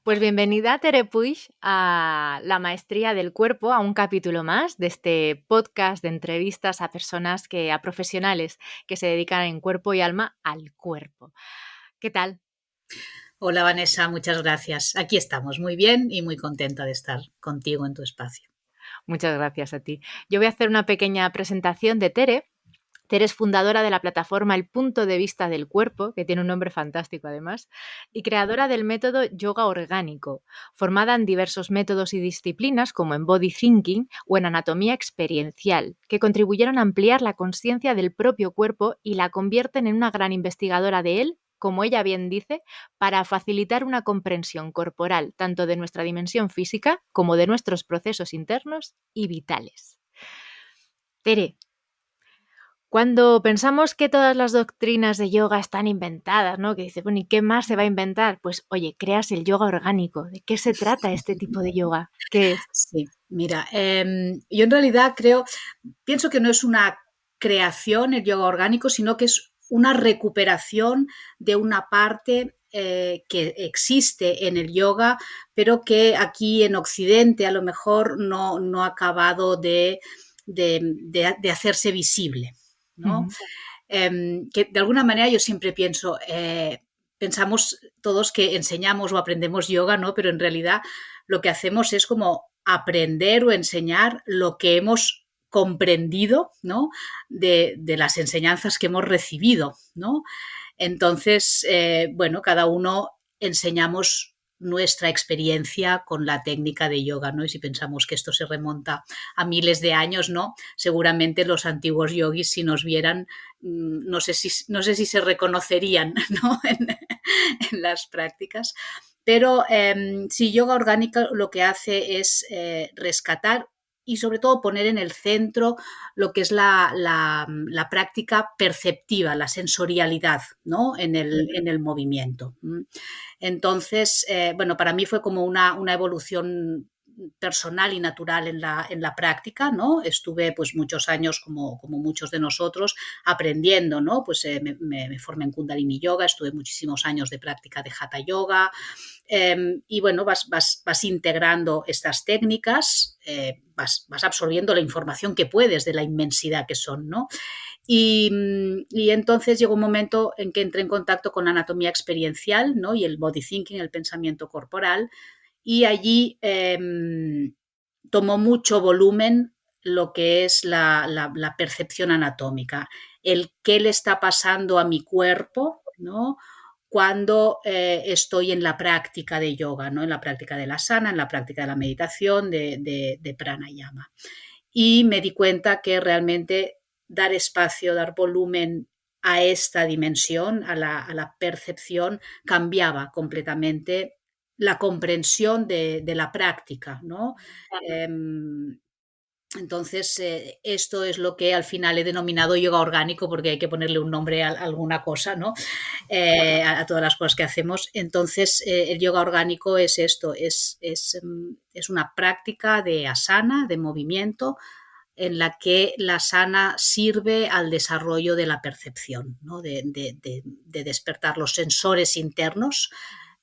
Pues bienvenida, Tere Puig, a la Maestría del Cuerpo, a un capítulo más de este podcast de entrevistas a a profesionales que se dedican en cuerpo y alma al cuerpo. ¿Qué tal? Hola Vanessa, muchas gracias. Aquí estamos muy bien y muy contenta de estar contigo en tu espacio. Muchas gracias a ti. Yo voy a hacer una pequeña presentación de Tere. Tere es fundadora de la plataforma El Punto de Vista del Cuerpo, que tiene un nombre fantástico además, y creadora del método Yoga Orgánico, formada en diversos métodos y disciplinas como en Body Thinking o en Anatomía Experiencial, que contribuyeron a ampliar la conciencia del propio cuerpo y la convierten en una gran investigadora de él, como ella bien dice, para facilitar una comprensión corporal tanto de nuestra dimensión física como de nuestros procesos internos y vitales. Tere, cuando pensamos que todas las doctrinas de yoga están inventadas, ¿no? Que dice, bueno, ¿y qué más se va a inventar? Pues, oye, creas el yoga orgánico. ¿De qué se trata este tipo de yoga? ¿Qué es? Sí, mira, yo en realidad pienso que no es una creación el yoga orgánico, sino que es una recuperación de una parte que existe en el yoga, pero que aquí en Occidente a lo mejor no ha acabado de hacerse visible, ¿no? Ujú. Que de alguna manera yo siempre pensamos todos que enseñamos o aprendemos yoga, ¿no? Pero en realidad lo que hacemos es como aprender o enseñar lo que hemos comprendido, ¿no? De las enseñanzas que hemos recibido, ¿no? Entonces, bueno, cada uno enseñamos nuestra experiencia con la técnica de yoga, ¿no? Y si pensamos que esto se remonta a miles de años, ¿no? Seguramente los antiguos yogis, si nos vieran, no sé si se reconocerían, ¿no? en las prácticas. Pero sí, yoga orgánica lo que hace es rescatar y sobre todo poner en el centro lo que es la práctica perceptiva, la sensorialidad, ¿no? en el movimiento. Entonces, bueno, para mí fue como una evolución personal y natural en la práctica, ¿no? Estuve pues muchos años, como muchos de nosotros, aprendiendo, ¿no? Pues me formé en Kundalini Yoga, estuve muchísimos años de práctica de Hatha Yoga, y bueno, vas integrando estas técnicas, vas absorbiendo la información que puedes de la inmensidad que son, ¿no? Y entonces llegó un momento en que entré en contacto con la anatomía experiencial, ¿no? Y el body thinking, el pensamiento corporal, y allí tomó mucho volumen lo que es la percepción anatómica, el qué le está pasando a mi cuerpo, ¿no? Cuando estoy en la práctica de yoga, ¿no? En la práctica de la asana, en la práctica de la meditación, de pranayama. Y me di cuenta que realmente dar espacio, dar volumen a esta dimensión, a la percepción, cambiaba completamente la comprensión de la práctica, ¿no? Entonces, esto es lo que al final he denominado yoga orgánico, porque hay que ponerle un nombre a alguna cosa, ¿no? A todas las cosas que hacemos. Entonces, el yoga orgánico es esto, es una práctica de asana, de movimiento, en la que la asana sirve al desarrollo de la percepción, ¿no? de despertar los sensores internos,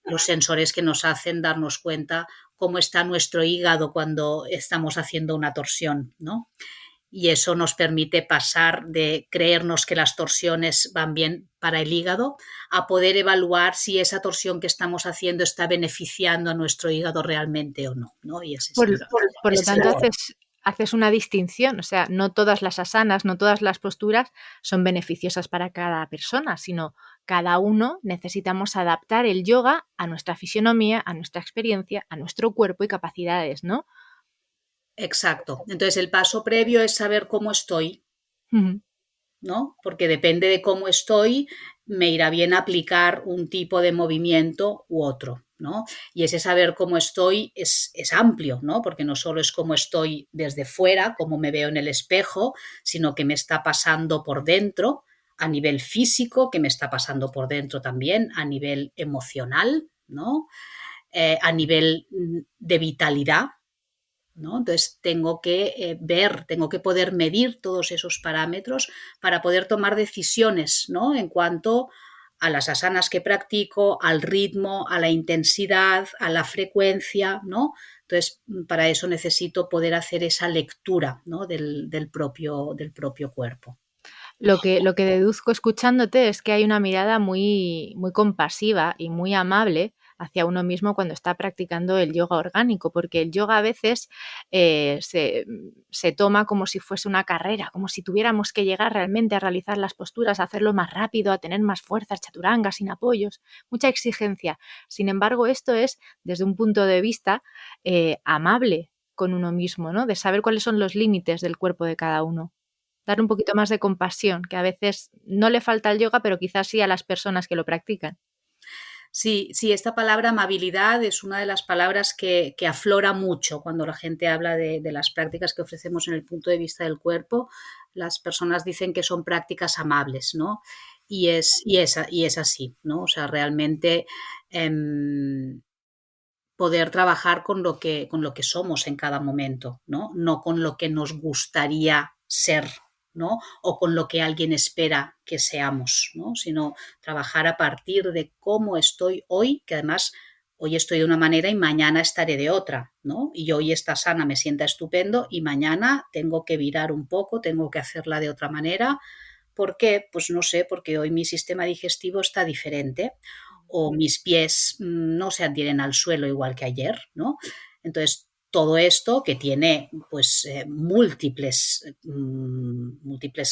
los sensores que nos hacen darnos cuenta cómo está nuestro hígado cuando estamos haciendo una torsión, ¿no? Y eso nos permite pasar de creernos que las torsiones van bien para el hígado a poder evaluar si esa torsión que estamos haciendo está beneficiando a nuestro hígado realmente o no, ¿no? Y ese es Por, el, por lo ese es el tanto, haces una distinción, o sea, no todas las asanas, no todas las posturas son beneficiosas para cada persona, sino cada uno necesitamos adaptar el yoga a nuestra fisionomía, a nuestra experiencia, a nuestro cuerpo y capacidades, ¿no? Exacto. Entonces, el paso previo es saber cómo estoy, Ujú. ¿no? Porque depende de cómo estoy, me irá bien aplicar un tipo de movimiento u otro, ¿no? Y ese saber cómo estoy es amplio, ¿no? Porque no solo es cómo estoy desde fuera, cómo me veo en el espejo, sino que me está pasando por dentro a nivel físico, que me está pasando por dentro también a nivel emocional, ¿no? A nivel de vitalidad, ¿no? Entonces tengo que tengo que poder medir todos esos parámetros para poder tomar decisiones, ¿no? En cuanto a las asanas que practico, al ritmo, a la intensidad, a la frecuencia, ¿no? Entonces, para eso necesito poder hacer esa lectura, ¿no? del propio cuerpo. Lo que deduzco escuchándote es que hay una mirada muy, muy compasiva y muy amable hacia uno mismo cuando está practicando el yoga orgánico, porque el yoga a veces se toma como si fuese una carrera, como si tuviéramos que llegar realmente a realizar las posturas, a hacerlo más rápido, a tener más fuerzas, chaturangas, sin apoyos, mucha exigencia. Sin embargo, esto es desde un punto de vista amable con uno mismo, ¿no? De saber cuáles son los límites del cuerpo de cada uno. Dar un poquito más de compasión, que a veces no le falta al yoga, pero quizás sí a las personas que lo practican. Sí, sí, esta palabra amabilidad es una de las palabras que aflora mucho cuando la gente habla de las prácticas que ofrecemos en el punto de vista del cuerpo. Las personas dicen que son prácticas amables, ¿no? Y es así, ¿no? O sea, realmente poder trabajar con lo que somos en cada momento, ¿no? No con lo que nos gustaría ser, ¿no? O con lo que alguien espera que seamos, ¿no? Sino trabajar a partir de cómo estoy hoy, que además hoy estoy de una manera y mañana estaré de otra, ¿no? Y hoy esta sana me sienta estupendo y mañana tengo que virar un poco, tengo que hacerla de otra manera. ¿Por qué? Pues no sé, porque hoy mi sistema digestivo está diferente o mis pies no se adhieren al suelo igual que ayer, ¿no? Entonces, todo esto que tiene pues múltiples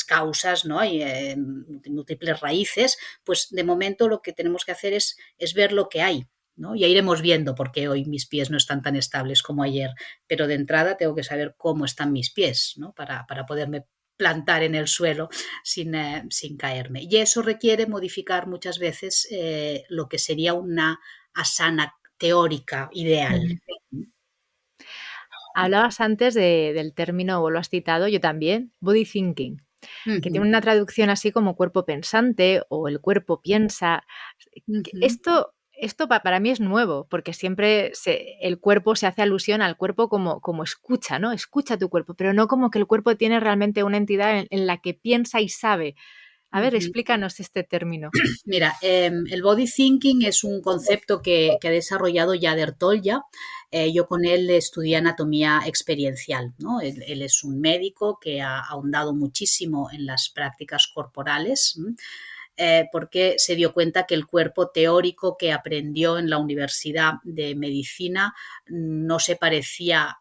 causas, ¿no? Y múltiples raíces, pues de momento lo que tenemos que hacer es ver lo que hay, ¿no? Ya iremos viendo por qué hoy mis pies no están tan estables como ayer, pero de entrada tengo que saber cómo están mis pies, ¿no? Para poderme plantar en el suelo sin caerme. Y eso requiere modificar muchas veces lo que sería una asana teórica ideal. Uh-huh. Hablabas antes del término, o lo has citado, yo también, body thinking, que Uh-huh, tiene una traducción así como cuerpo pensante o el cuerpo piensa. uh-huh. Esto para mí es nuevo, porque siempre el cuerpo se hace alusión al cuerpo como escucha, ¿no? Escucha tu cuerpo, pero no como que el cuerpo tiene realmente una entidad en la que piensa y sabe. A ver, Uh-huh. explícanos este término. Mira, el body thinking es un concepto que ha desarrollado Yader Tolya. Yo con él estudié anatomía experiencial, ¿no? Él es un médico que ha ahondado muchísimo en las prácticas corporales, porque se dio cuenta que el cuerpo teórico que aprendió en la Universidad de Medicina no se parecía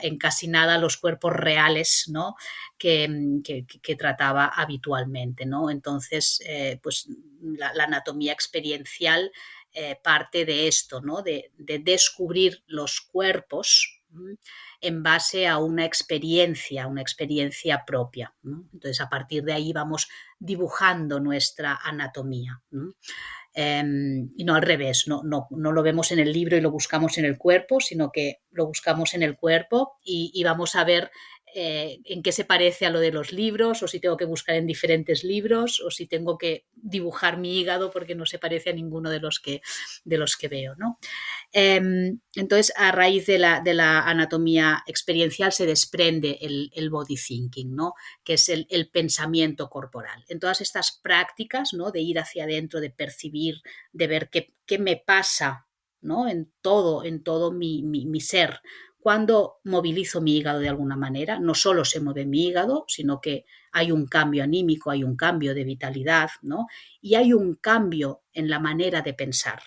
en casi nada a los cuerpos reales, ¿no? que trataba habitualmente, ¿no? Entonces, pues la anatomía experiencial parte de esto, ¿no? De descubrir los cuerpos en base a una experiencia propia, ¿no? Entonces, a partir de ahí vamos dibujando nuestra anatomía, ¿no? Y no al revés, no lo vemos en el libro y lo buscamos en el cuerpo, sino que lo buscamos en el cuerpo y vamos a ver en qué se parece a lo de los libros, o si tengo que buscar en diferentes libros, o si tengo que dibujar mi hígado porque no se parece a ninguno de los que veo, ¿no? Entonces, a raíz de la anatomía experiencial se desprende el body thinking, ¿no? Que es el pensamiento corporal. En todas estas prácticas, ¿no? De ir hacia adentro, de percibir, de ver qué me pasa, ¿no? En todo mi ser. Cuando movilizo mi hígado de alguna manera, no solo se mueve mi hígado, sino que hay un cambio anímico, hay un cambio de vitalidad, ¿no? Y hay un cambio en la manera de pensar,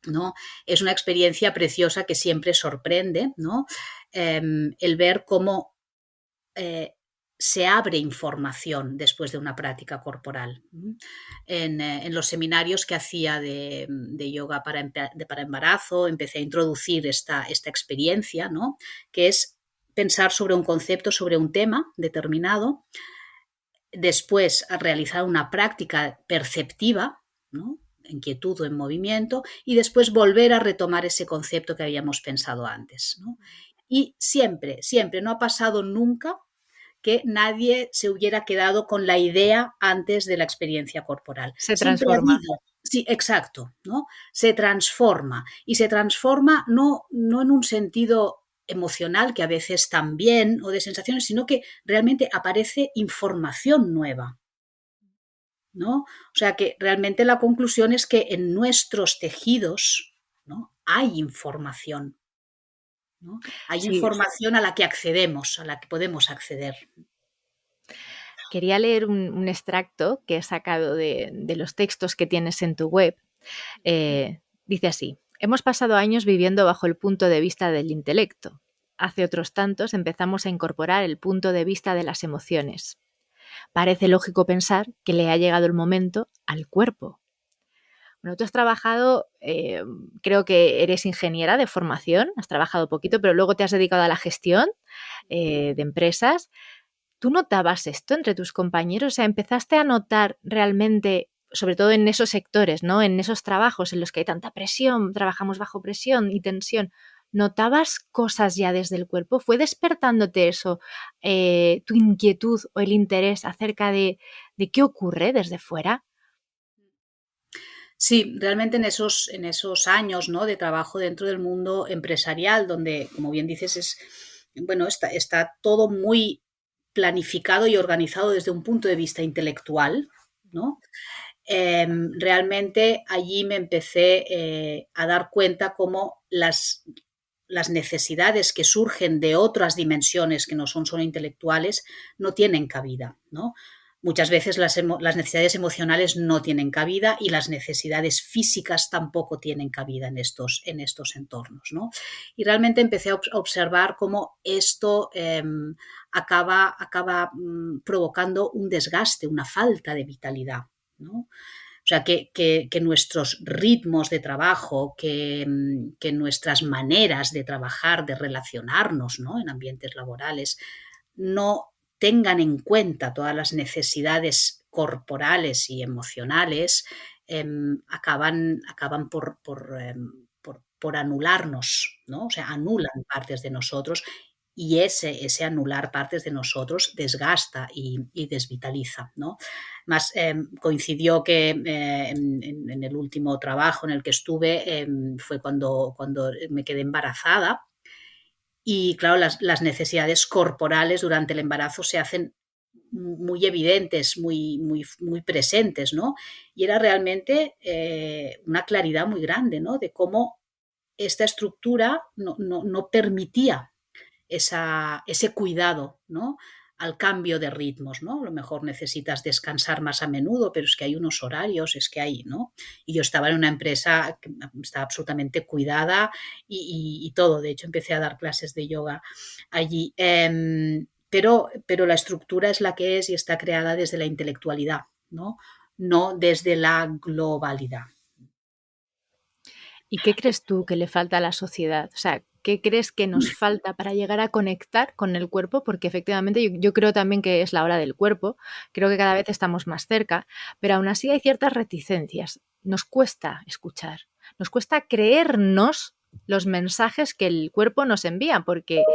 ¿no? Es una experiencia preciosa que siempre sorprende, ¿no? El ver cómo se abre información después de una práctica corporal. En los seminarios que hacía de yoga para embarazo, empecé a introducir esta experiencia, ¿no? Que es pensar sobre un concepto, sobre un tema determinado, después a realizar una práctica perceptiva, ¿no? En quietud o en movimiento, y después volver a retomar ese concepto que habíamos pensado antes, ¿no? Y siempre, siempre, no ha pasado nunca que nadie se hubiera quedado con la idea antes de la experiencia corporal. Se Siempre ha transforma. habido, sí, exacto, ¿no? Se transforma, y se transforma no en un sentido emocional, que a veces también, o de sensaciones, sino que realmente aparece información nueva. ¿no? O sea que realmente la conclusión es que en nuestros tejidos, ¿no?, hay información, ¿no? Hay Sí, información a la que accedemos, a la que podemos acceder. quería leer un extracto que he sacado de los textos que tienes en tu web. Dice así: hemos pasado años viviendo bajo el punto de vista del intelecto. Hace otros tantos empezamos a incorporar el punto de vista de las emociones. Parece lógico pensar que le ha llegado el momento al cuerpo. Bueno, tú has trabajado, creo que eres ingeniera de formación, has trabajado poquito, pero luego te has dedicado a la gestión de empresas. ¿Tú notabas esto entre tus compañeros? O sea, ¿empezaste a notar realmente, sobre todo en esos sectores, ¿no?, en esos trabajos en los que hay tanta presión, trabajamos bajo presión y tensión, ¿notabas cosas ya desde el cuerpo? ¿Fue despertándote eso, tu inquietud o el interés acerca de qué ocurre desde fuera? Sí, realmente en esos años, ¿no?, de trabajo dentro del mundo empresarial, donde, como bien dices, bueno, está todo muy planificado y organizado desde un punto de vista intelectual, ¿no? Realmente allí me empecé a dar cuenta cómo las necesidades que surgen de otras dimensiones que no son solo intelectuales no tienen cabida, ¿no? Muchas veces las necesidades emocionales no tienen cabida y las necesidades físicas tampoco tienen cabida en estos entornos, ¿no? Y realmente empecé a observar cómo esto acaba provocando un desgaste, una falta de vitalidad, ¿no? O sea, que nuestros ritmos de trabajo, que nuestras maneras de trabajar, de relacionarnos, ¿no?, en ambientes laborales, no tengan en cuenta todas las necesidades corporales y emocionales, acaban por anularnos, ¿no? O sea, anulan partes de nosotros y ese anular partes de nosotros desgasta y desvitaliza, ¿no? Más coincidió que en el último trabajo en el que estuve fue cuando me quedé embarazada y, claro, las necesidades corporales durante el embarazo se hacen muy evidentes, muy presentes, ¿no? Y era realmente una claridad muy grande, ¿no?, de cómo esta estructura no permitía ese cuidado, ¿no?, al cambio de ritmos, ¿no? A lo mejor necesitas descansar más a menudo, pero es que hay unos horarios, es que hay, ¿no? Y yo estaba en una empresa que estaba absolutamente cuidada y todo. De hecho, empecé a dar clases de yoga allí. Pero la estructura es la que es y está creada desde la intelectualidad, ¿no? No desde la globalidad. ¿Y qué crees tú que le falta a la sociedad? O sea, ¿qué crees que nos falta para llegar a conectar con el cuerpo? Porque efectivamente yo creo también que es la hora del cuerpo, creo que cada vez estamos más cerca, pero aún así hay ciertas reticencias. Nos cuesta escuchar, nos cuesta creernos los mensajes que el cuerpo nos envía, porque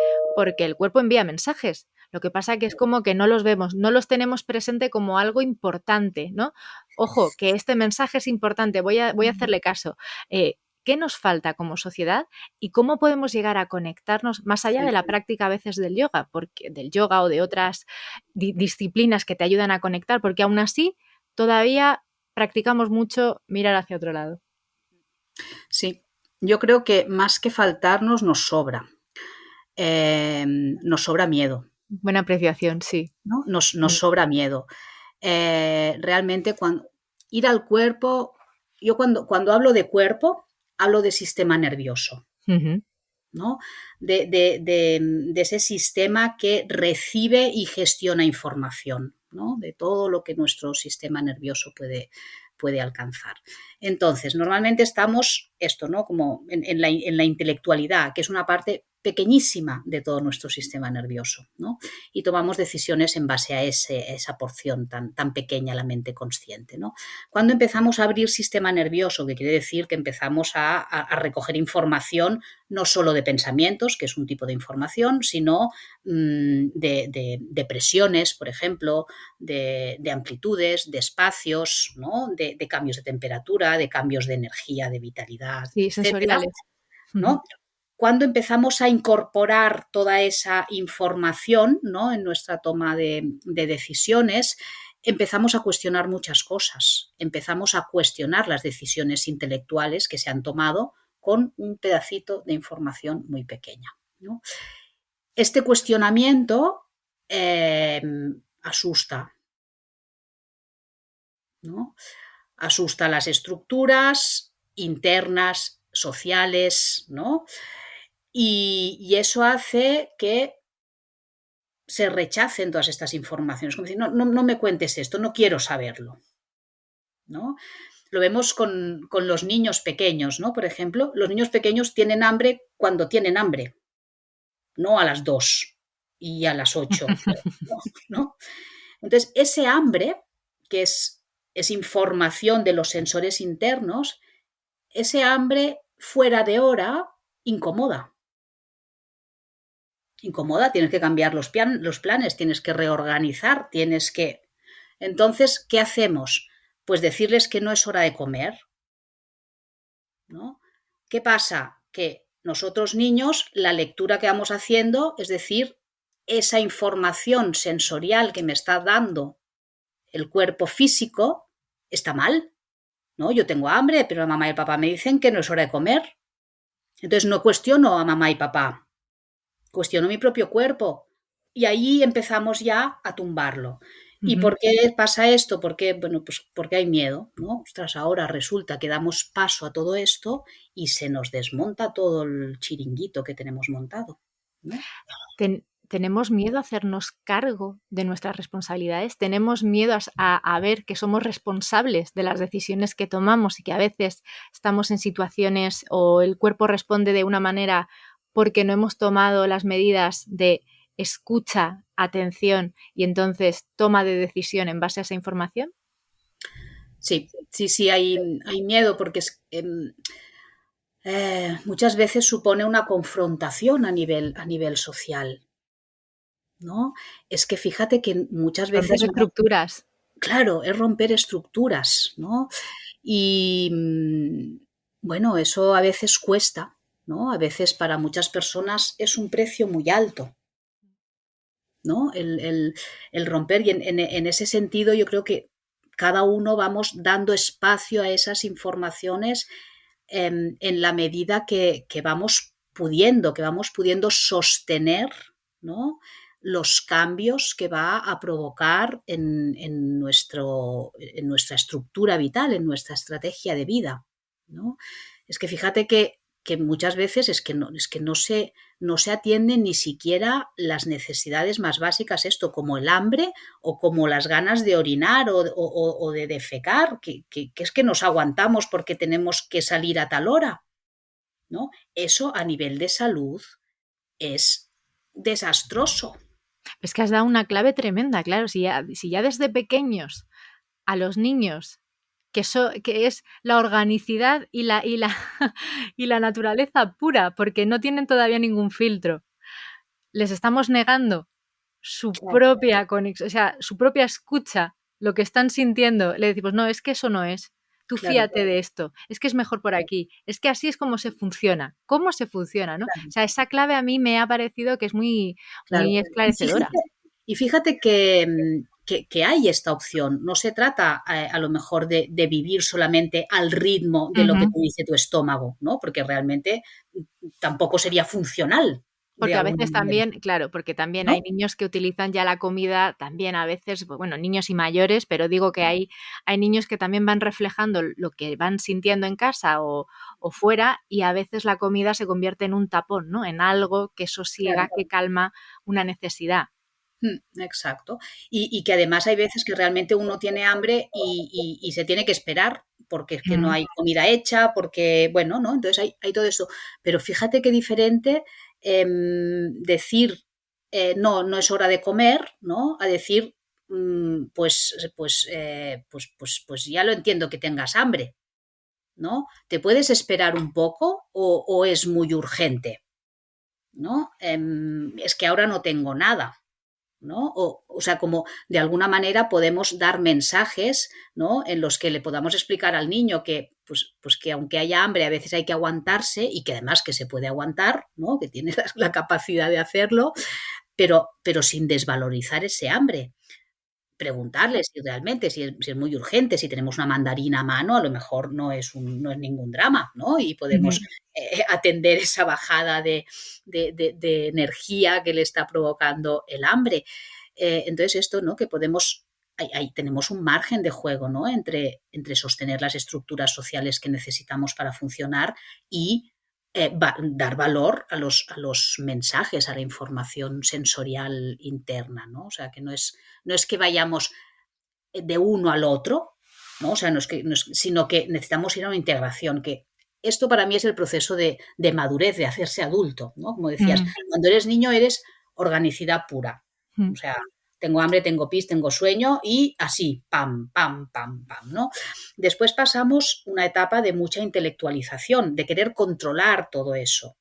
el cuerpo envía mensajes. Lo que pasa que es como que no los vemos, no los tenemos presente como algo importante, ¿no? Ojo, que este mensaje es importante, voy a hacerle caso. ¿Qué nos falta como sociedad y cómo podemos llegar a conectarnos más allá Sí. de la práctica a veces del yoga, porque del yoga o de otras disciplinas que te ayudan a conectar, porque aún así todavía practicamos mucho mirar hacia otro lado. Sí, yo creo que más que faltarnos nos sobra. Nos sobra miedo, Buena apreciación, sí. ¿no? Nos sobra miedo. Realmente ir al cuerpo, yo cuando hablo de cuerpo, hablo de sistema nervioso, Ujú. ¿no? De ese sistema que recibe y gestiona información, ¿no?, de todo lo que nuestro sistema nervioso puede alcanzar. Entonces, normalmente estamos esto, ¿no?, como en la intelectualidad, que es una parte pequeñísima de todo nuestro sistema nervioso, ¿no? Y tomamos decisiones en base a esa porción tan pequeña, la mente consciente, ¿no? Cuando empezamos a abrir sistema nervioso, que quiere decir que empezamos a recoger información no solo de pensamientos, que es un tipo de información, sino de presiones, por ejemplo, de amplitudes, de espacios, ¿no?, de cambios de temperatura, de cambios de energía, de vitalidad, Sí, etcétera, sensoriales. Ujú. ¿no? Cuando empezamos a incorporar toda esa información, ¿no?, en nuestra toma de decisiones, empezamos a cuestionar muchas cosas, empezamos a cuestionar las decisiones intelectuales que se han tomado con un pedacito de información muy pequeña, ¿no? Este cuestionamiento asusta, ¿no? Asusta las estructuras internas, sociales, ¿no? Y eso hace que se rechacen todas estas informaciones. Como decir, no me cuentes esto, no quiero saberlo, ¿no? Lo vemos con los niños pequeños, ¿no? Por ejemplo, los niños pequeños tienen hambre cuando tienen hambre, no a las 2 y a las 8, ¿no? Entonces, ese hambre, que es información de los sensores internos, ese hambre fuera de hora incomoda. Incomoda, tienes que cambiar los planes, tienes que reorganizar, tienes que... Entonces, ¿qué hacemos? Pues decirles que no es hora de comer, ¿no? ¿Qué pasa? Que nosotros niños, la lectura que vamos haciendo, es decir, esa información sensorial que me está dando el cuerpo físico, está mal, ¿no? Yo tengo hambre, pero la mamá y el papá me dicen que no es hora de comer. Entonces no cuestiono a mamá y papá, cuestiono mi propio cuerpo. Y ahí empezamos ya a tumbarlo. ¿Y por qué pasa esto? Porque, bueno, pues porque hay miedo, ¿no? Ostras, ahora resulta que damos paso a todo esto y se nos desmonta todo el chiringuito que tenemos montado, ¿no? Tenemos miedo a hacernos cargo de nuestras responsabilidades, tenemos miedo a ver que somos responsables de las decisiones que tomamos y que a veces estamos en situaciones o el cuerpo responde de una manera porque no hemos tomado las medidas de escucha, atención y entonces toma de decisión en base a esa información. Sí, hay miedo porque muchas veces supone una confrontación a nivel social, ¿no? Es que fíjate que muchas veces... Romper estructuras. Claro, es romper estructuras, ¿no? Y bueno, eso a veces cuesta, ¿no? A veces para muchas personas es un precio muy alto, ¿no? El romper, y en ese sentido yo creo que cada uno vamos dando espacio a esas informaciones en la medida que vamos pudiendo sostener, ¿no? Los cambios que va a provocar en nuestra estructura vital, en nuestra estrategia de vida, ¿no? Es que fíjate que muchas veces es que no se atienden ni siquiera las necesidades más básicas, esto como el hambre o como las ganas de orinar o de defecar, que es que nos aguantamos porque tenemos que salir a tal hora, ¿no? Eso a nivel de salud es desastroso. Es que has dado una clave tremenda, claro, si ya desde pequeños a los niños que es la organicidad y la naturaleza pura, porque no tienen todavía ningún filtro. Les estamos negando su propia conexión, o sea, su propia escucha, lo que están sintiendo. Le decimos, no, es que eso no es. Tú fíate de esto, es que es mejor por aquí, es que así es como se funciona. ¿Cómo se funciona, no? O sea, esa clave a mí me ha parecido que es muy esclarecedora. Y fíjate que hay esta opción. No se trata a lo mejor de vivir solamente al ritmo de lo que te dice tu estómago, ¿no? Porque realmente tampoco sería funcional. Porque a veces también, claro, porque también, ¿no?, hay niños que utilizan ya la comida, también a veces, bueno, niños y mayores, pero digo que hay niños que también van reflejando lo que van sintiendo en casa o fuera, y a veces la comida se convierte en un tapón, ¿no? En algo que sosiega, que calma una necesidad. Exacto. Y que además hay veces que realmente uno tiene hambre y se tiene que esperar porque es que no hay comida hecha, porque, bueno, ¿no? Entonces hay todo eso. Pero fíjate qué diferente decir no es hora de comer, ¿no? A decir pues ya lo entiendo que tengas hambre, ¿no? ¿Te puedes esperar un poco o es muy urgente? ¿No? Es que ahora no tengo nada, ¿no? O sea, como de alguna manera podemos dar mensajes, ¿no?, en los que le podamos explicar al niño que, pues que aunque haya hambre a veces hay que aguantarse y que además que se puede aguantar, ¿no?, que tiene la capacidad de hacerlo, pero sin desvalorizar ese hambre. preguntarle si realmente, si es muy urgente, si tenemos una mandarina a mano, a lo mejor no es ningún drama, ¿no? Y podemos Ujú. atender esa bajada de energía que le está provocando el hambre. Entonces esto, ¿no? Que podemos, ahí tenemos un margen de juego, ¿no? Entre sostener las estructuras sociales que necesitamos para funcionar y dar valor a los mensajes, a la información sensorial interna, ¿no? O sea, que no es que vayamos de uno al otro, ¿no? O sea, sino que necesitamos ir a una integración, que esto para mí es el proceso de madurez, de hacerse adulto, ¿no? Como decías, Mm, cuando eres niño eres organicidad pura, o mm. sea, tengo hambre, tengo pis, tengo sueño y así, pam, pam, pam, pam, ¿no? Después pasamos una etapa de mucha intelectualización, de querer controlar todo eso.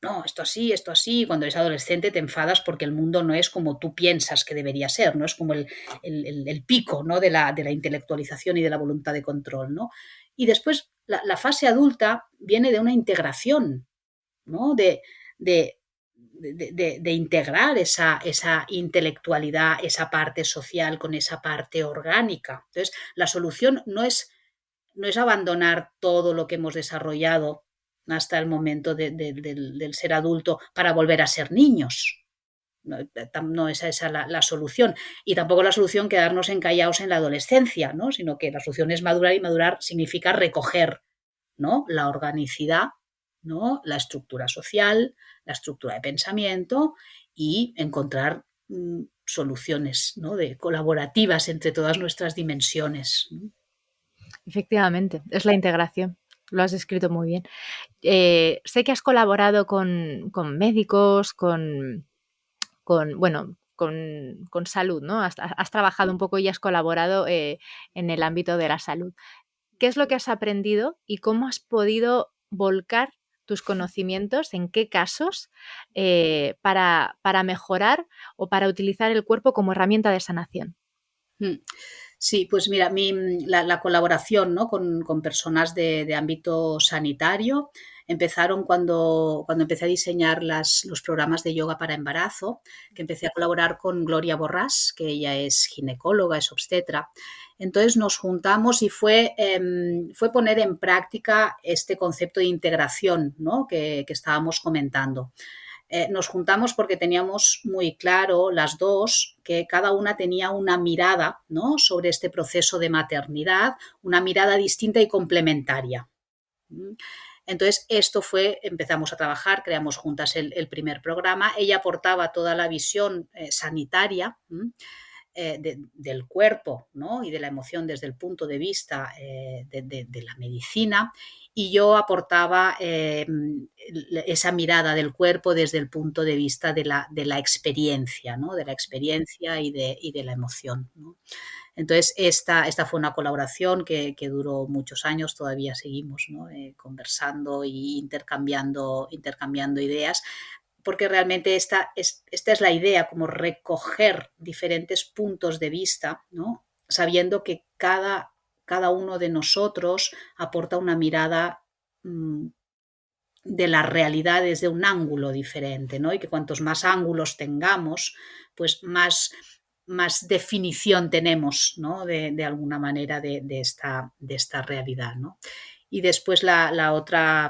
No, esto así, cuando eres adolescente te enfadas porque el mundo no es como tú piensas que debería ser, ¿no? Es como el pico, ¿no? de la intelectualización y de la voluntad de control, ¿no? Y después la fase adulta viene de una integración, ¿no? De integrar esa intelectualidad, esa parte social con esa parte orgánica. Entonces, la solución no es abandonar todo lo que hemos desarrollado hasta el momento del ser adulto para volver a ser niños. No es esa la solución. Y tampoco la solución quedarnos encallados en la adolescencia, ¿no? Sino que la solución es madurar, y madurar significa recoger, ¿no? La organicidad, ¿no? La estructura social, la estructura de pensamiento y encontrar soluciones, ¿no? Colaborativas entre todas nuestras dimensiones, ¿no? Efectivamente, es la integración. Lo has descrito muy bien. Sé que has colaborado con médicos, bueno, con salud, ¿no? Has trabajado un poco y has colaborado en el ámbito de la salud. ¿Qué es lo que has aprendido y cómo has podido volcar tus conocimientos, en qué casos, para mejorar o para utilizar el cuerpo como herramienta de sanación? Mm. Sí, pues mira, la colaboración, ¿no? con personas de ámbito sanitario empezaron cuando empecé a diseñar los programas de yoga para embarazo, que empecé a colaborar con Gloria Borràs, que ella es ginecóloga, es obstetra. Entonces nos juntamos y fue poner en práctica este concepto de integración, ¿no? que estábamos comentando. Nos juntamos porque teníamos muy claro las dos que cada una tenía una mirada, ¿no? sobre este proceso de maternidad, una mirada distinta y complementaria. Entonces, empezamos a trabajar, creamos juntas el primer programa. Ella aportaba toda la visión sanitaria del cuerpo, ¿no? y de la emoción desde el punto de vista de la medicina, y yo aportaba esa mirada del cuerpo desde el punto de vista de la experiencia, ¿no? de la experiencia y de la emoción, ¿no? Entonces, esta fue una colaboración que duró muchos años, todavía seguimos, ¿no? Conversando e intercambiando ideas, porque realmente esta es la idea, como recoger diferentes puntos de vista, ¿no? Sabiendo que cada uno de nosotros aporta una mirada de la realidad desde un ángulo diferente, ¿no? Y que cuantos más ángulos tengamos, pues más definición tenemos, ¿no? de alguna manera de esta realidad, ¿no? Y después la otra,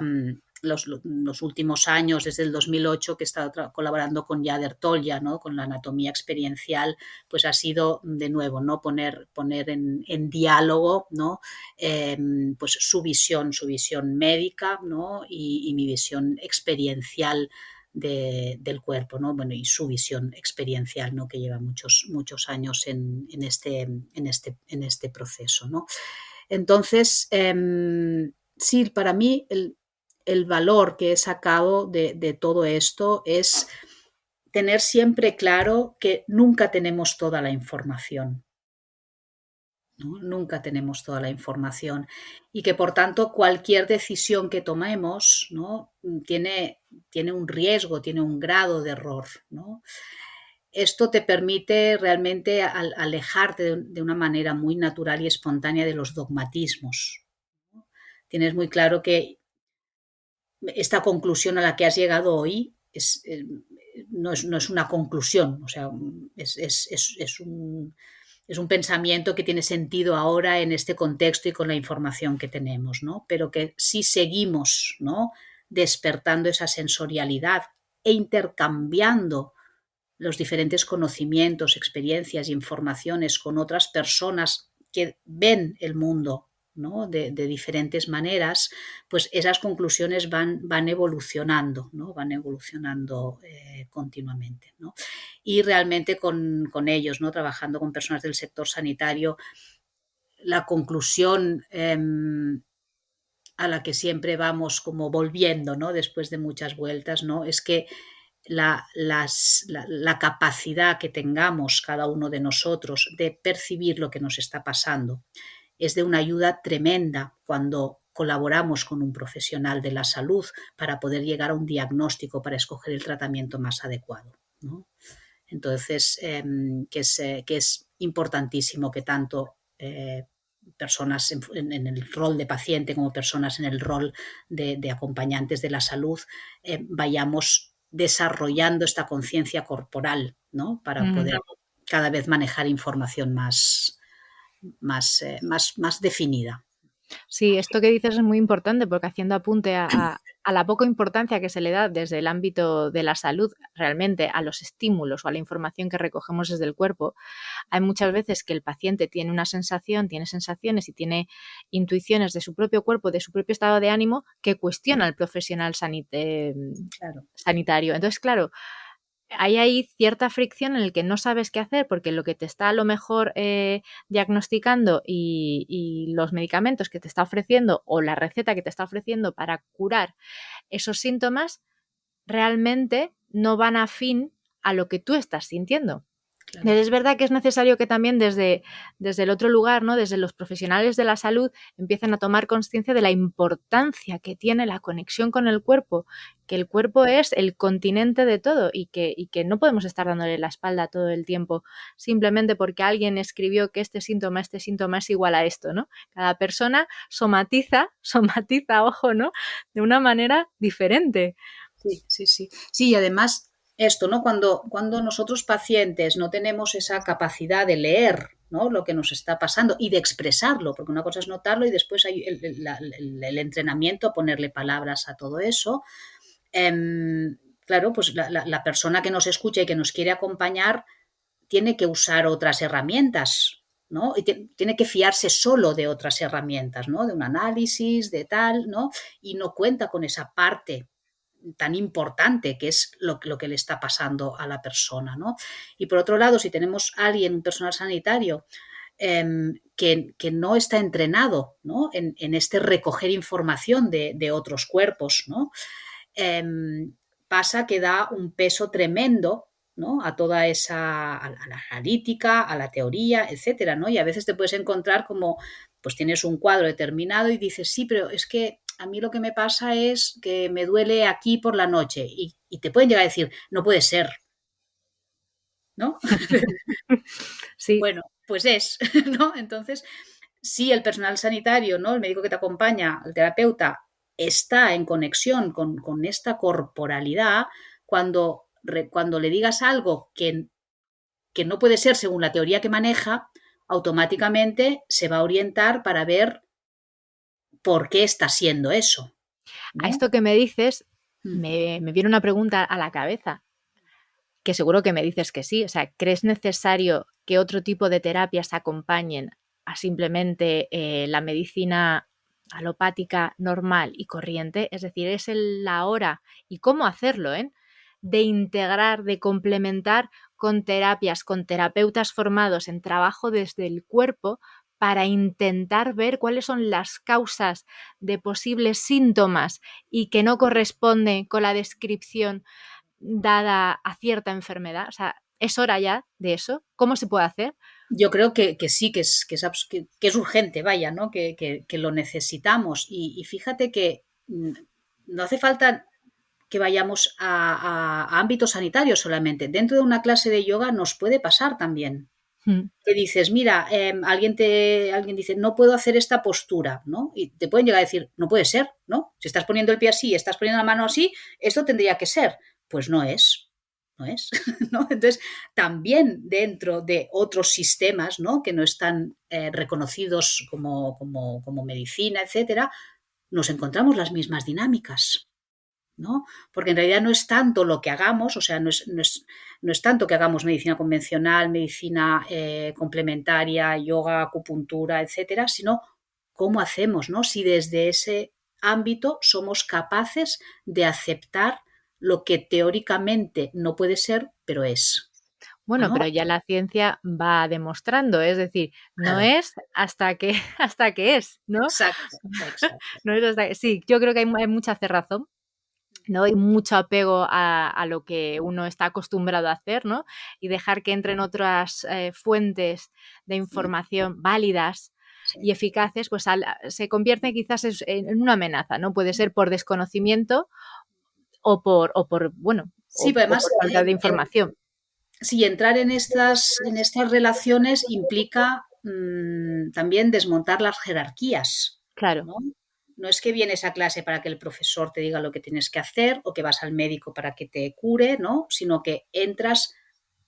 los últimos años, desde el 2008, que he estado colaborando con Yader Tolya, ¿no? con la anatomía experiencial, pues ha sido de nuevo, ¿no? poner en diálogo, ¿no? Pues su visión médica, ¿no? y mi visión experiencial del cuerpo, ¿no? Bueno, y su visión experiencial, ¿no? que lleva muchos años en este proceso, ¿no? Entonces, sí, para mí el valor que he sacado de todo esto es tener siempre claro que nunca tenemos toda la información, ¿no? Nunca tenemos toda la información y que por tanto cualquier decisión que tomemos, ¿no? tiene un riesgo, tiene un grado de error, ¿no? Esto te permite realmente alejarte de una manera muy natural y espontánea de los dogmatismos. Tienes muy claro que esta conclusión a la que has llegado hoy no es una conclusión, o sea, es un pensamiento que tiene sentido ahora en este contexto y con la información que tenemos, ¿no? Pero que si seguimos, ¿no?, despertando esa sensorialidad e intercambiando los diferentes conocimientos, experiencias e informaciones con otras personas que ven el mundo, ¿no?, de diferentes maneras, pues esas conclusiones van evolucionando, ¿no?, van evolucionando continuamente, ¿no? Y realmente con ellos, ¿no?, trabajando con personas del sector sanitario, la conclusión a la que siempre vamos como volviendo, ¿no?, después de muchas vueltas, ¿no?, es que la capacidad que tengamos cada uno de nosotros de percibir lo que nos está pasando es de una ayuda tremenda cuando colaboramos con un profesional de la salud para poder llegar a un diagnóstico, para escoger el tratamiento más adecuado, ¿no? Entonces, que es importantísimo que tanto personas en el rol de paciente como personas en el rol de acompañantes de la salud vayamos desarrollando esta conciencia corporal, ¿no?, para poder cada vez manejar información más definida. Sí, esto que dices es muy importante porque haciendo apunte a la poca importancia que se le da desde el ámbito de la salud realmente a los estímulos o a la información que recogemos desde el cuerpo, hay muchas veces que el paciente tiene una sensación, tiene sensaciones y tiene intuiciones de su propio cuerpo, de su propio estado de ánimo, que cuestiona al profesional Claro. sanitario. Entonces, claro, hay cierta fricción en el que no sabes qué hacer porque lo que te está a lo mejor diagnosticando y los medicamentos que te está ofreciendo o la receta que te está ofreciendo para curar esos síntomas realmente no van afín a lo que tú estás sintiendo. Claro. Es verdad que es necesario que también desde el otro lugar, ¿no?, desde los profesionales de la salud, empiecen a tomar conciencia de la importancia que tiene la conexión con el cuerpo, que el cuerpo es el continente de todo y que no podemos estar dándole la espalda todo el tiempo simplemente porque alguien escribió que este síntoma es igual a esto, ¿no? Cada persona somatiza, ojo, ¿no?, de una manera diferente. Sí. Sí, y además esto, ¿no?, cuando nosotros pacientes no tenemos esa capacidad de leer, ¿no?, lo que nos está pasando y de expresarlo, porque una cosa es notarlo y después hay el entrenamiento, ponerle palabras a todo eso. Claro, pues la persona que nos escucha y que nos quiere acompañar tiene que usar otras herramientas, ¿no? Y tiene que fiarse solo de otras herramientas, ¿no?, de un análisis, de tal, ¿no? Y no cuenta con esa parte tan importante que es lo que le está pasando a la persona, ¿no? Y por otro lado, si tenemos a alguien, un personal sanitario, que no está entrenado, ¿no?, en este recoger información de otros cuerpos, ¿no?, pasa que da un peso tremendo, ¿no?, a toda a la analítica, a la teoría, etcétera, ¿no? Y a veces te puedes encontrar como, pues tienes un cuadro determinado y dices, sí, pero es que a mí lo que me pasa es que me duele aquí por la noche y te pueden llegar a decir, no puede ser, ¿no? Sí. Bueno, pues es, ¿no? Entonces, si el personal sanitario, ¿no?, el médico que te acompaña, el terapeuta, está en conexión con esta corporalidad, cuando le digas algo que no puede ser según la teoría que maneja, automáticamente se va a orientar para ver por qué está siendo eso, A ¿no? esto que me dices, Mm. me viene una pregunta a la cabeza, que seguro que me dices que sí. O sea, ¿crees necesario que otro tipo de terapias acompañen a simplemente la medicina alopática normal y corriente? Es decir, es la hora, y cómo hacerlo, de integrar, de complementar con terapias, con terapeutas formados en trabajo desde el cuerpo para intentar ver cuáles son las causas de posibles síntomas y que no corresponden con la descripción dada a cierta enfermedad. O sea, ¿es hora ya de eso? ¿Cómo se puede hacer? Yo creo que sí, que es urgente, vaya, ¿no?, que lo necesitamos. Y fíjate que no hace falta que vayamos a ámbitos sanitarios solamente. Dentro de una clase de yoga nos puede pasar también. Que dices, mira, alguien dice, no puedo hacer esta postura, ¿no? Y te pueden llegar a decir, no puede ser, ¿no? Si estás poniendo el pie así, estás poniendo la mano así, esto tendría que ser. Pues no es, no es, ¿no? Entonces, también dentro de otros sistemas, ¿no?, que no están reconocidos como medicina, etcétera, nos encontramos las mismas dinámicas, ¿no? Porque en realidad no es tanto lo que hagamos, o sea, no es tanto que hagamos medicina convencional, medicina complementaria, yoga, acupuntura, etcétera, sino cómo hacemos, ¿no? Si desde ese ámbito somos capaces de aceptar lo que teóricamente no puede ser, pero es, Bueno, ¿no? pero ya la ciencia va demostrando, es decir, no Claro, es hasta que hasta que es, ¿no? exacto, exacto. No es hasta que sí, yo creo que hay mucha cerrazón, ¿no? Hay mucho apego a lo que uno está acostumbrado a hacer, ¿no? Y dejar que entren otras fuentes de Sí, información válidas sí. y eficaces, pues se convierte quizás en una amenaza, ¿no? Puede ser por desconocimiento Sí, pero o además por falta de información. sí, entrar en estas relaciones implica también desmontar las jerarquías, Claro. ¿no? No es que vienes a clase para que el profesor te diga lo que tienes que hacer o que vas al médico para que te cure, ¿no? Sino que entras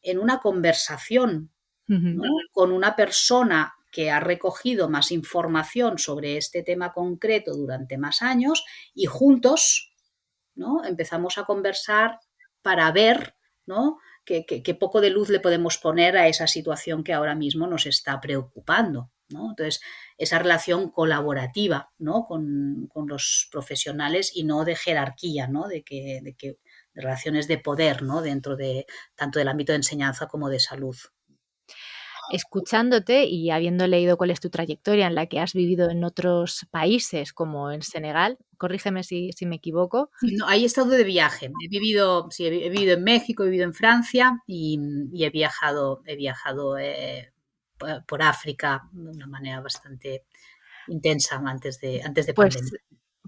en una conversación, Ujú. ¿no?, con una persona que ha recogido más información sobre este tema concreto durante más años y juntos, ¿no?, empezamos a conversar para ver, ¿no?, qué poco de luz le podemos poner a esa situación que ahora mismo nos está preocupando, ¿no? Entonces, esa relación colaborativa, ¿no?, con los profesionales y no de jerarquía, ¿no?, de relaciones de poder, ¿no?, dentro de tanto del ámbito de enseñanza como de salud. Escuchándote y habiendo leído cuál es tu trayectoria en la que has vivido en otros países, como en Senegal, corrígeme si me equivoco. Sí, no, ahí he estado de viaje. Sí, he vivido en México, he vivido en Francia y he viajado por África de una manera bastante intensa antes de Pues pandemia.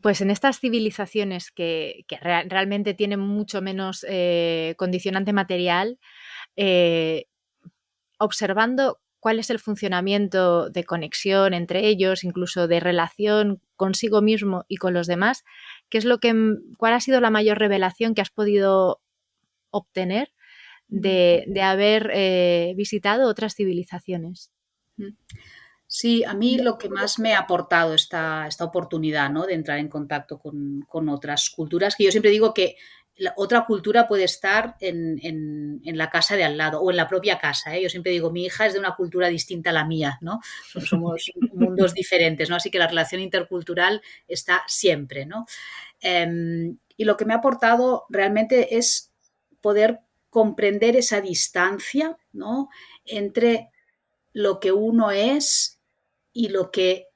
pues en estas civilizaciones que realmente tienen mucho menos, condicionante material, eh, observando cuál es el funcionamiento de conexión entre ellos, incluso de relación consigo mismo y con los demás, ¿qué es lo que cuál ha sido la mayor revelación que has podido obtener Mm, de haber, visitado otras civilizaciones? mm. Sí, a mí lo que más me ha aportado esta oportunidad, ¿no?, de entrar en contacto con otras culturas, que yo siempre digo que la otra cultura puede estar en la casa de al lado o en la propia casa, ¿eh? Yo siempre digo, mi hija es de una cultura distinta a la mía, ¿no? Somos mundos diferentes, ¿no? Así que la relación intercultural está siempre, ¿no? Y lo que me ha aportado realmente es poder comprender esa distancia, ¿no?, entre lo que uno es y lo que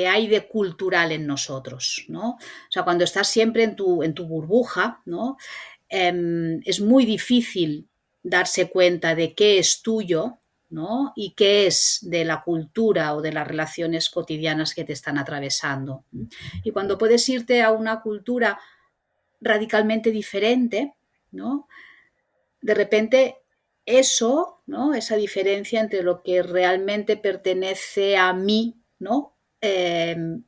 hay de cultural en nosotros, ¿no? O sea, cuando estás siempre en tu burbuja, ¿no?, es muy difícil darse cuenta de qué es tuyo, ¿no?, y qué es de la cultura o de las relaciones cotidianas que te están atravesando. Y cuando puedes irte a una cultura radicalmente diferente, ¿no?, de repente eso, ¿no?, esa diferencia entre lo que realmente pertenece a mí, ¿no?,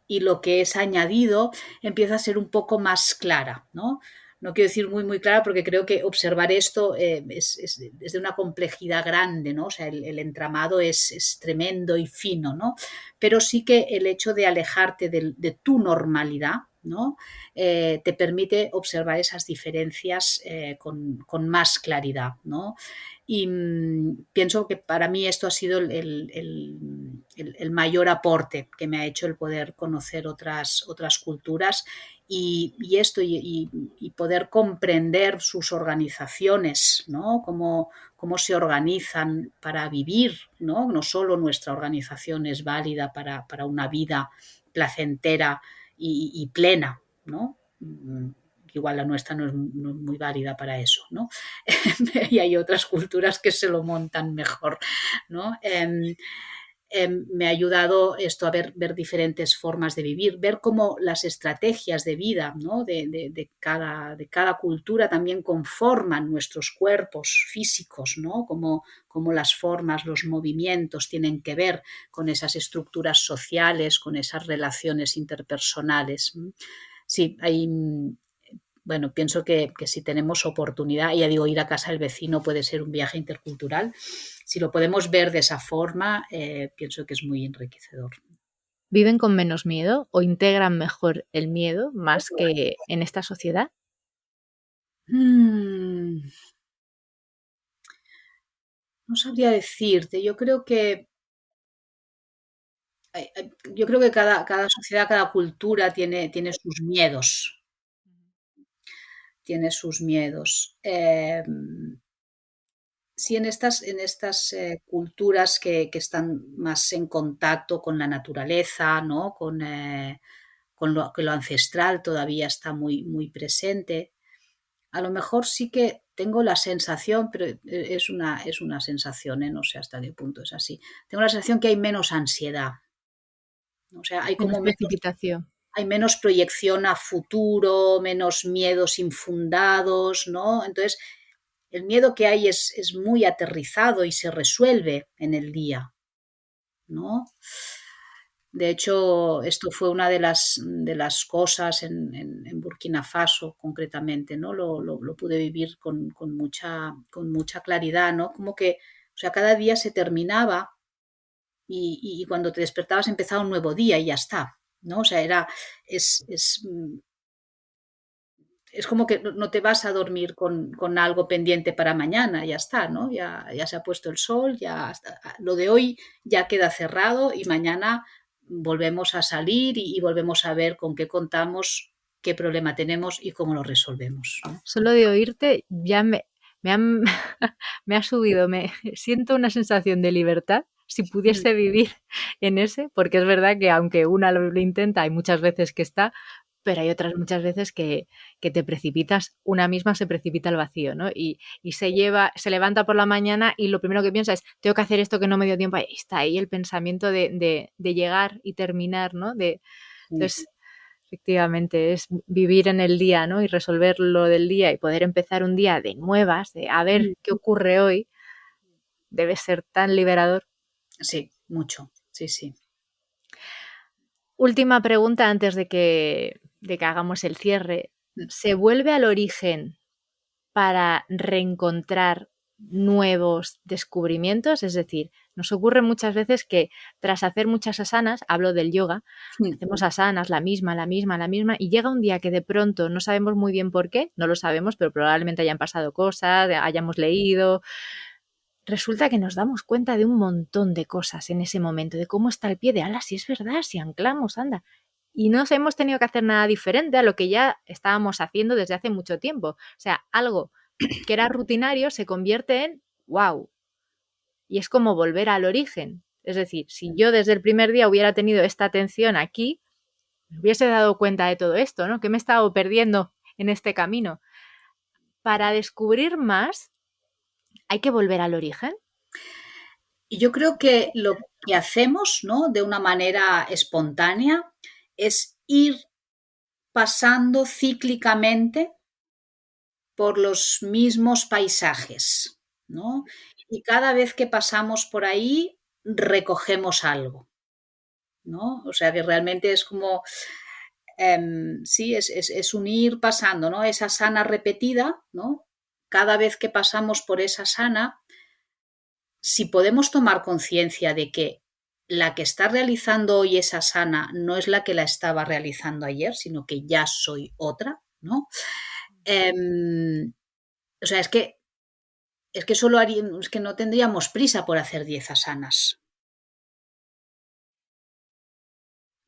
y lo que es añadido, empieza a ser un poco más clara, ¿no? No quiero decir muy, muy clara porque creo que observar esto es de una complejidad grande, ¿no? O sea, el entramado es tremendo y fino, ¿no? Pero sí que el hecho de alejarte de tu normalidad, ¿no?, te permite observar esas diferencias con más claridad, ¿no? Y pienso que para mí esto ha sido el mayor aporte que me ha hecho el poder conocer otras culturas y esto y poder comprender sus organizaciones, ¿no? Cómo se organizan para vivir, ¿no? No solo nuestra organización es válida para una vida placentera y plena, ¿no? Igual la nuestra no es muy válida para eso, ¿no? Y hay otras culturas que se lo montan mejor, ¿no? Me ha ayudado esto a ver diferentes formas de vivir, ver cómo las estrategias de vida, ¿no?, de cada cultura también conforman nuestros cuerpos físicos, ¿no? Cómo las formas, los movimientos tienen que ver con esas estructuras sociales, con esas relaciones interpersonales. Sí, hay bueno, pienso que si tenemos oportunidad, ya digo, ir a casa del vecino puede ser un viaje intercultural, si lo podemos ver de esa forma, pienso que es muy enriquecedor. ¿Viven con menos miedo o integran mejor el miedo más que en esta sociedad? Mm, no sabría decirte, yo creo que cada sociedad, cada cultura tiene sus miedos, tiene sus miedos. Sí, en estas culturas que están más en contacto con la naturaleza, ¿no? Con lo ancestral todavía está muy, muy presente. A lo mejor sí que tengo la sensación, pero es una sensación, ¿eh? No sé hasta qué punto es así. Tengo la sensación que hay menos ansiedad, ¿no? O sea, hay Menos como precipitación. hay menos proyección a futuro, menos miedos infundados, ¿no? Entonces, el miedo que hay es muy aterrizado y se resuelve en el día, ¿no? De hecho, esto fue una de las cosas en Burkina Faso, concretamente, ¿no? Lo pude vivir con mucha claridad, ¿no? Como que, o sea, cada día se terminaba y cuando te despertabas empezaba un nuevo día y ya está, ¿no? O sea, es como que no te vas a dormir con algo pendiente para mañana, ya está, ¿no? Ya se ha puesto el sol, lo de hoy ya queda cerrado y mañana volvemos a salir y volvemos a ver con qué contamos, qué problema tenemos y cómo lo resolvemos, ¿no? Solo de oírte ya me han me ha subido, me siento una sensación de libertad, si Mm, pudiese vivir en ese, porque es verdad que aunque una lo intenta, hay muchas veces que está, pero hay otras muchas veces que te precipitas, una misma se precipita al vacío, ¿no? Y se levanta por la mañana y lo primero que piensa es: "Tengo que hacer esto que no me dio tiempo". Ahí está ahí el pensamiento de llegar y terminar, ¿no? mm, Entonces, efectivamente, es vivir en el día, ¿no? Y resolver lo del día y poder empezar un día de nuevas, de a ver mm. qué ocurre hoy, debe ser tan liberador. Sí, mucho, sí, sí. Última pregunta antes de que hagamos el cierre. Mm, ¿Se vuelve al origen para reencontrar nuevos descubrimientos? Es decir, nos ocurre muchas veces que tras hacer muchas asanas, hablo del yoga, mm. hacemos asanas, la misma, la misma, la misma, y llega un día que de pronto no sabemos muy bien por qué, no lo sabemos, pero probablemente hayan pasado cosas, hayamos leído. Resulta que nos damos cuenta de un montón de cosas en ese momento, de cómo está el pie, de ala, si es verdad, si anclamos, anda. Y no hemos tenido que hacer nada diferente a lo que ya estábamos haciendo desde hace mucho tiempo. O sea, algo que era rutinario se convierte en wow. Y es como volver al origen. Es decir, si yo desde el primer día hubiera tenido esta atención aquí, me hubiese dado cuenta de todo esto, ¿no? Que me he estado perdiendo en este camino. Para descubrir más, hay que volver al origen. Y yo creo que lo que hacemos, ¿no? De una manera espontánea es ir pasando cíclicamente por los mismos paisajes, ¿no? Y cada vez que pasamos por ahí, recogemos algo, ¿no? O sea, que realmente es como, sí, es un ir pasando, ¿no? Esa sana repetida, ¿no? Cada vez que pasamos por esa sana, si podemos tomar conciencia de que la que está realizando hoy esa sana no es la que la estaba realizando ayer, sino que ya soy otra, ¿no? Em, o sea, es que solo es que no tendríamos prisa por hacer 10 asanas,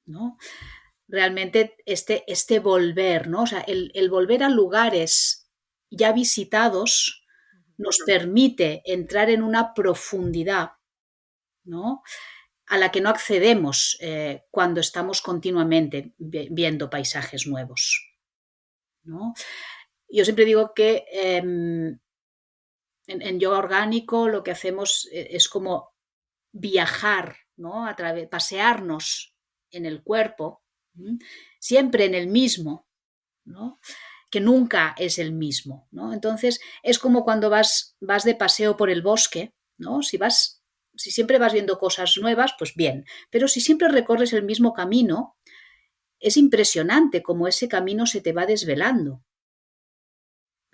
¿no? Realmente este volver, ¿no? O sea, el volver a lugares ya visitados nos permite entrar en una profundidad, ¿no? A la que no accedemos cuando estamos continuamente viendo paisajes nuevos, ¿no? Yo siempre digo que en yoga orgánico lo que hacemos es como viajar, ¿no? Pasearnos en el cuerpo, ¿m? Siempre en el mismo, ¿no? Que nunca es el mismo, ¿no? Entonces es como cuando vas de paseo por el bosque, ¿no? Si siempre vas viendo cosas nuevas, pues bien, pero si siempre recorres el mismo camino, es impresionante cómo ese camino se te va desvelando,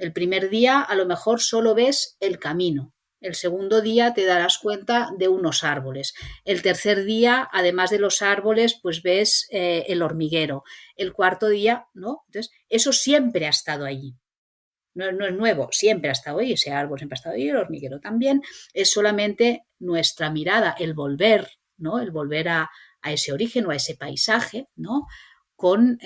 El primer día a lo mejor solo ves el camino. El segundo día te darás cuenta de unos árboles. El tercer día, además de los árboles, pues ves el hormiguero. El cuarto día, ¿no? Entonces, eso siempre ha estado allí. No es nuevo, siempre ha estado ahí. Ese árbol siempre ha estado ahí, el hormiguero también. Es solamente nuestra mirada, el volver, ¿no? El volver a ese origen o a ese paisaje, ¿no? Con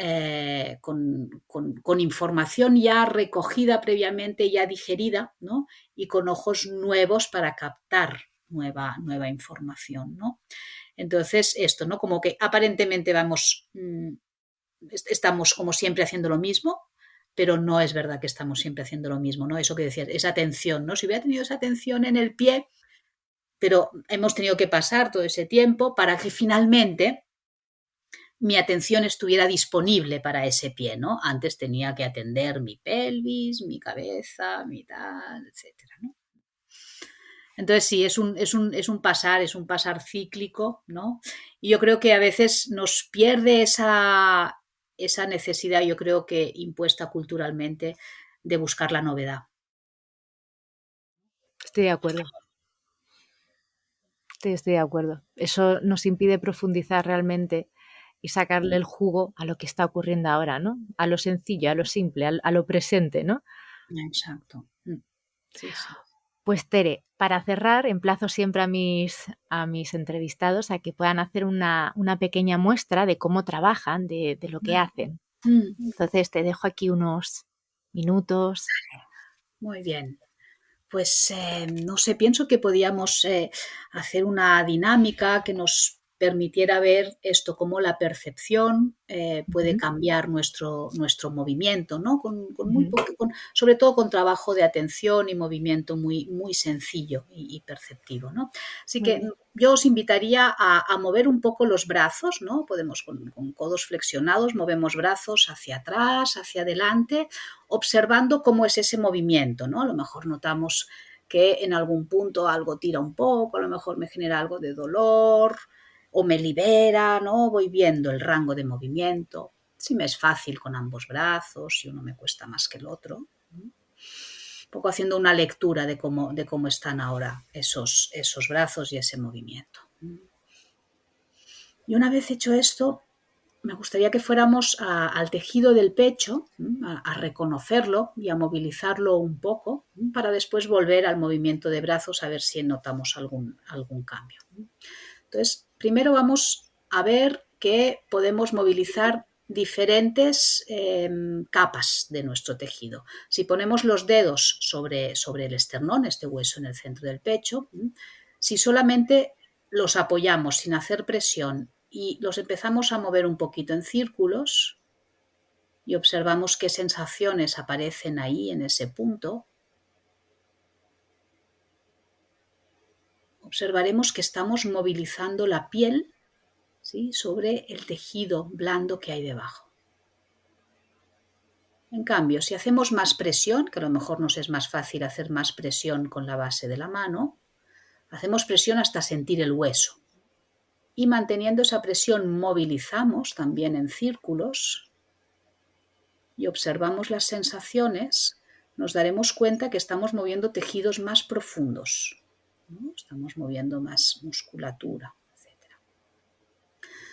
información ya recogida previamente, ya digerida, ¿no? Y con ojos nuevos para captar nueva información, ¿no? Entonces, esto, ¿no? Como que aparentemente estamos como siempre haciendo lo mismo, pero no es verdad que estamos siempre haciendo lo mismo, ¿no? Eso que decías, esa atención, ¿no? Si hubiera tenido esa atención en el pie, pero hemos tenido que pasar todo ese tiempo para que finalmente mi atención estuviera disponible para ese pie, ¿no? Antes tenía que atender mi pelvis, mi cabeza, mi tal, etcétera, ¿no? Entonces sí, es un pasar cíclico, ¿no? Y yo creo que a veces nos pierde esa necesidad, yo creo que impuesta culturalmente, de buscar la novedad. Estoy de acuerdo. Estoy de acuerdo. Eso nos impide profundizar realmente y sacarle el jugo a lo que está ocurriendo ahora, ¿no? A lo sencillo, a lo simple, a lo presente, ¿no? Exacto. Sí, sí. Pues Tere, para cerrar, emplazo siempre a mis entrevistados a que puedan hacer una pequeña muestra de cómo trabajan, de lo que hacen. Entonces te dejo aquí unos minutos. Muy bien. Pues no sé, pienso que podíamos hacer una dinámica que nos permitiera ver esto, cómo la percepción puede cambiar nuestro movimiento, ¿no? Con muy poco, sobre todo con trabajo de atención y movimiento muy sencillo y perceptivo, ¿no? Así que yo os invitaría a mover un poco los brazos, ¿no? Podemos con codos flexionados, movemos brazos hacia atrás, hacia adelante, observando cómo es ese movimiento, ¿no? A lo mejor notamos que en algún punto algo tira un poco, a lo mejor me genera algo de dolor o me libera, ¿no? Voy viendo el rango de movimiento. Si me es fácil con ambos brazos, si uno me cuesta más que el otro. Un poco haciendo una lectura de cómo están ahora esos brazos y ese movimiento. Y una vez hecho esto, me gustaría que fuéramos al tejido del pecho, a reconocerlo y a movilizarlo un poco para después volver al movimiento de brazos a ver si notamos algún cambio. Entonces, primero vamos a ver que podemos movilizar diferentes capas de nuestro tejido. Si ponemos los dedos sobre el esternón, este hueso en el centro del pecho, si solamente los apoyamos sin hacer presión y los empezamos a mover un poquito en círculos y observamos qué sensaciones aparecen ahí en ese punto, observaremos que estamos movilizando la piel, ¿sí?, sobre el tejido blando que hay debajo. En cambio, si hacemos más presión, que a lo mejor nos es más fácil hacer más presión con la base de la mano, hacemos presión hasta sentir el hueso. Y manteniendo esa presión movilizamos también en círculos y observamos las sensaciones, nos daremos cuenta que estamos moviendo tejidos más profundos, ¿no? Estamos moviendo más musculatura, etc.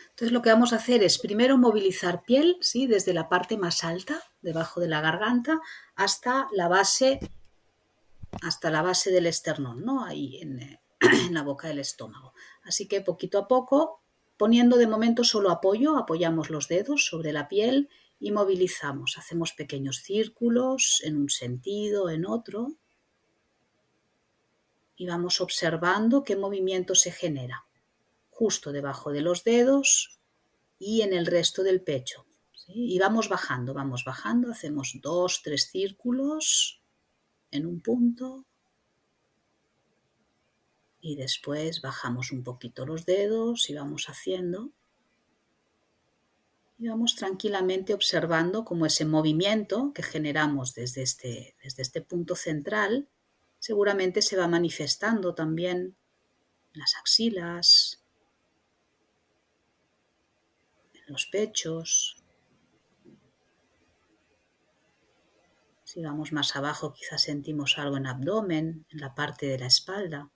Entonces lo que vamos a hacer es primero movilizar piel, ¿sí?, desde la parte más alta, debajo de la garganta, hasta la base del esternón, ¿no? Ahí en la boca del estómago. Así que poquito a poco, poniendo de momento solo apoyamos los dedos sobre la piel y movilizamos. Hacemos pequeños círculos en un sentido, en otro, y vamos observando qué movimiento se genera justo debajo de los dedos y en el resto del pecho, ¿sí? Y vamos bajando, hacemos 2, 3 círculos en un punto y después bajamos un poquito los dedos y vamos haciendo. Y vamos tranquilamente observando cómo ese movimiento que generamos desde este punto central seguramente se va manifestando también en las axilas, en los pechos. Si vamos más abajo, quizás sentimos algo en abdomen, en la parte de la espalda.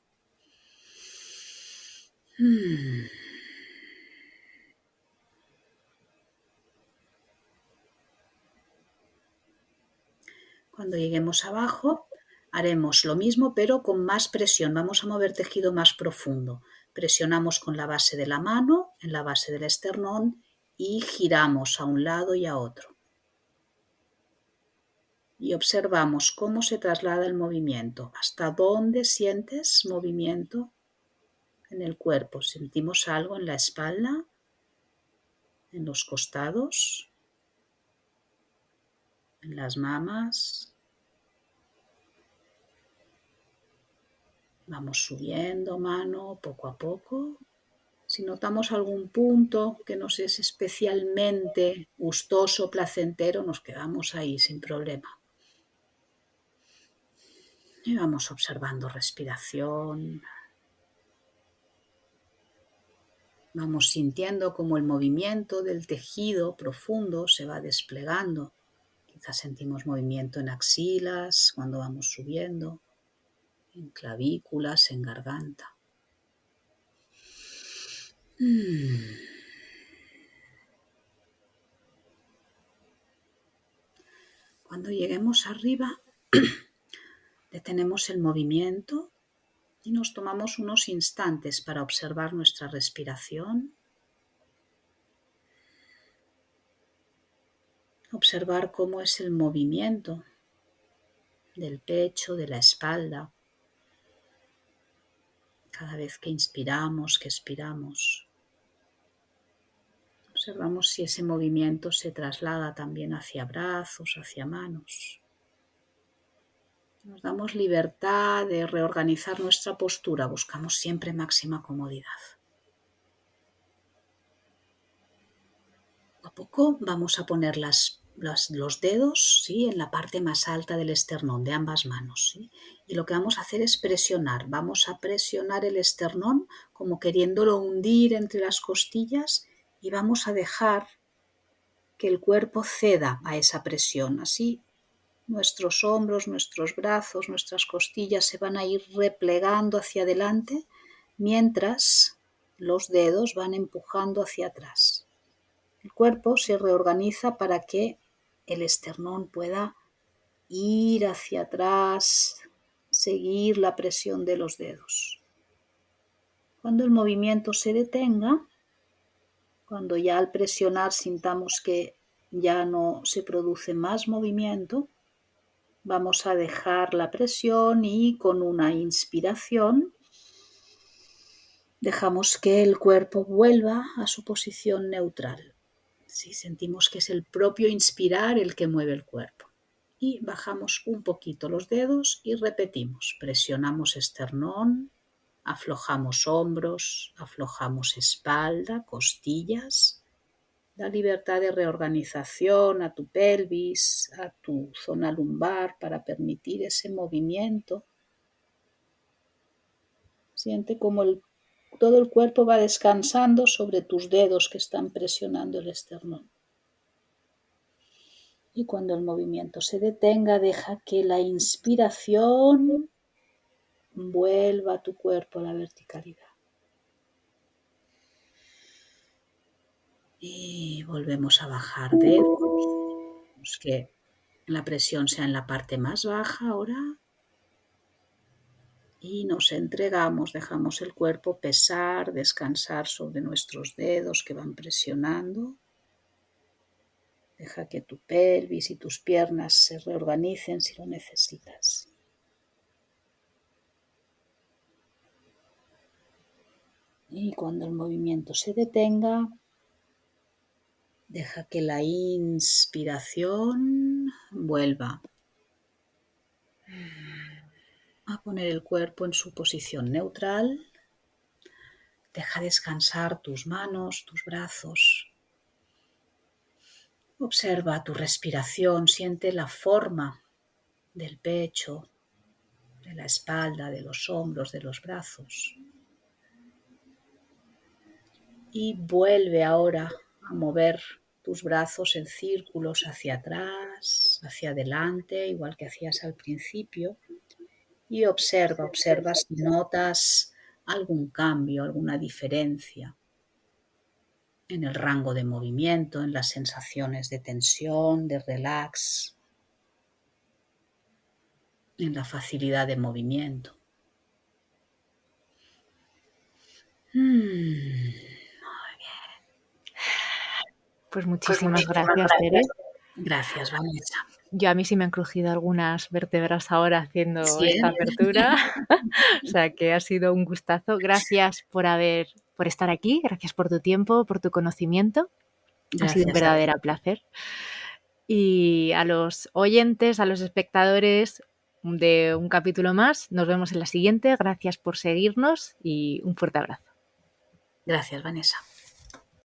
Cuando lleguemos abajo, haremos lo mismo, pero con más presión. Vamos a mover tejido más profundo. Presionamos con la base de la mano, en la base del esternón, y giramos a un lado y a otro. Y observamos cómo se traslada el movimiento. ¿Hasta dónde sientes movimiento en el cuerpo? ¿Sentimos algo en la espalda? ¿En los costados? ¿En las mamas? Vamos subiendo mano poco a poco. Si notamos algún punto que nos es especialmente gustoso, placentero, nos quedamos ahí sin problema. Y vamos observando respiración. Vamos sintiendo cómo el movimiento del tejido profundo se va desplegando. Quizás sentimos movimiento en axilas cuando vamos subiendo, en clavículas, en garganta. Cuando lleguemos arriba, detenemos el movimiento y nos tomamos unos instantes para observar nuestra respiración, observar cómo es el movimiento del pecho, de la espalda, cada vez que inspiramos, que expiramos. Observamos si ese movimiento se traslada también hacia brazos, hacia manos. Nos damos libertad de reorganizar nuestra postura, buscamos siempre máxima comodidad. A poco vamos a poner los dedos, ¿sí?, en la parte más alta del esternón de ambas manos, ¿sí? Y lo que vamos a hacer es presionar. Vamos a presionar el esternón como queriéndolo hundir entre las costillas y vamos a dejar que el cuerpo ceda a esa presión. Así nuestros hombros, nuestros brazos, nuestras costillas se van a ir replegando hacia adelante mientras los dedos van empujando hacia atrás. El cuerpo se reorganiza para que el esternón pueda ir hacia atrás, seguir la presión de los dedos. Cuando el movimiento se detenga, cuando ya al presionar sintamos que ya no se produce más movimiento, vamos a dejar la presión y con una inspiración dejamos que el cuerpo vuelva a su posición neutral. Sí, sentimos que es el propio inspirar el que mueve el cuerpo. Y bajamos un poquito los dedos y repetimos. Presionamos esternón, aflojamos hombros, aflojamos espalda, costillas. Da libertad de reorganización a tu pelvis, a tu zona lumbar para permitir ese movimiento. Siente como todo el cuerpo va descansando sobre tus dedos que están presionando el esternón. Y cuando el movimiento se detenga, deja que la inspiración vuelva a tu cuerpo a la verticalidad. Y volvemos a bajar dedos, que la presión sea en la parte más baja ahora. Y nos entregamos, dejamos el cuerpo pesar, descansar sobre nuestros dedos que van presionando. Deja que tu pelvis y tus piernas se reorganicen si lo necesitas. Y cuando el movimiento se detenga, deja que la inspiración vuelva a poner el cuerpo en su posición neutral. Deja descansar tus manos, tus brazos. Observa tu respiración, siente la forma del pecho, de la espalda, de los hombros, de los brazos. Y vuelve ahora a mover tus brazos en círculos hacia atrás, hacia adelante, igual que hacías al principio. Y observa si notas algún cambio, alguna diferencia en el rango de movimiento, en las sensaciones de tensión, de relax, en la facilidad de movimiento. Pues muchísimas gracias, Tere. Gracias, Vanessa. A mí sí me han crujido algunas vértebras ahora haciendo esta apertura. O sea que ha sido un gustazo. Gracias por estar aquí, gracias por tu tiempo, por tu conocimiento. Ha sido un verdadero placer. Y a los oyentes, a los espectadores de un capítulo más, nos vemos en la siguiente. Gracias por seguirnos y un fuerte abrazo. Gracias, Vanessa.